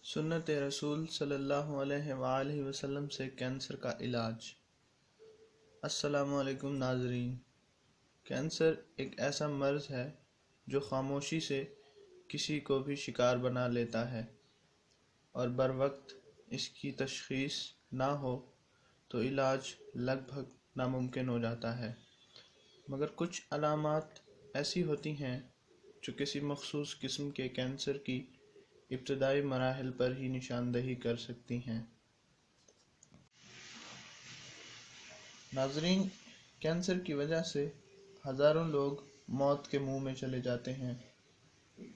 سنت رسول صلی اللہ علیہ وآلہ وسلم سے کینسر کا علاج۔ السلام علیکم ناظرین۔ کینسر ایک ایسا مرض ہے جو خاموشی سے کسی کو بھی شکار بنا لیتا ہے، اور بروقت اس کی تشخیص نہ ہو تو علاج لگ بھگ ناممکن ہو جاتا ہے۔ مگر کچھ علامات ایسی ہوتی ہیں جو کسی مخصوص قسم کے کینسر کی ابتدائی مراحل پر ہی نشاندہی کر سکتی ہیں۔ ناظرین، کینسر کی وجہ سے ہزاروں لوگ موت کے منہ میں چلے جاتے ہیں،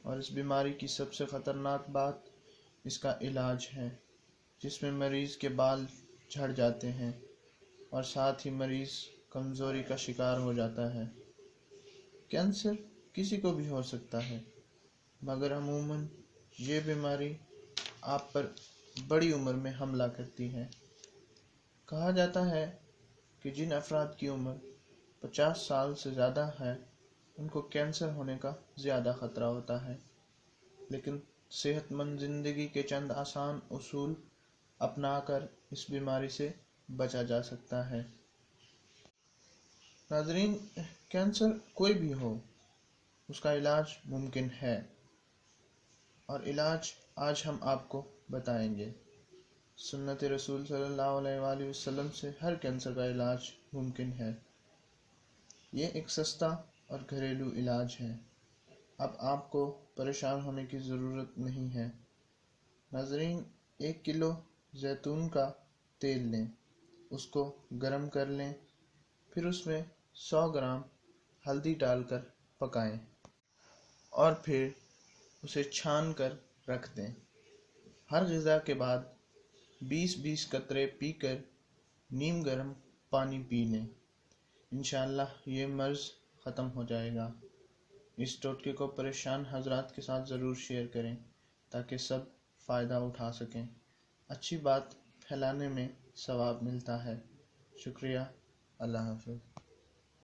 اور اس بیماری کی سب سے خطرناک بات اس کا علاج ہے، جس میں مریض کے بال جھڑ جاتے ہیں اور ساتھ ہی مریض کمزوری کا شکار ہو جاتا ہے۔ کینسر کسی کو بھی ہو سکتا ہے، مگر عموماً یہ بیماری آپ پر بڑی عمر میں حملہ کرتی ہے۔ کہا جاتا ہے کہ جن افراد کی عمر 50 سال سے زیادہ ہے ان کو کینسر ہونے کا زیادہ خطرہ ہوتا ہے، لیکن صحت مند زندگی کے چند آسان اصول اپنا کر اس بیماری سے بچا جا سکتا ہے۔ ناظرین، کینسر کوئی بھی ہو، اس کا علاج ممکن ہے، اور علاج آج ہم آپ کو بتائیں گے۔ سنت رسول صلی اللہ علیہ وآلہ وسلم سے ہر کینسر کا علاج ممکن ہے۔ یہ ایک سستا اور گھریلو علاج ہے۔ اب آپ کو پریشان ہونے کی ضرورت نہیں ہے۔ ناظرین، 1 کلو زیتون کا تیل لیں، اس کو گرم کر لیں، پھر اس میں 100 گرام ہلدی ڈال کر پکائیں، اور پھر اسے چھان کر رکھ دیں۔ ہر غذا کے بعد 20-20 قطرے پی کر نیم گرم پانی پی لیں۔ انشاءاللہ یہ مرض ختم ہو جائے گا۔ اس ٹوٹکے کو پریشان حضرات کے ساتھ ضرور شیئر کریں تاکہ سب فائدہ اٹھا سکیں۔ اچھی بات پھیلانے میں ثواب ملتا ہے۔ شکریہ۔ اللہ حافظ۔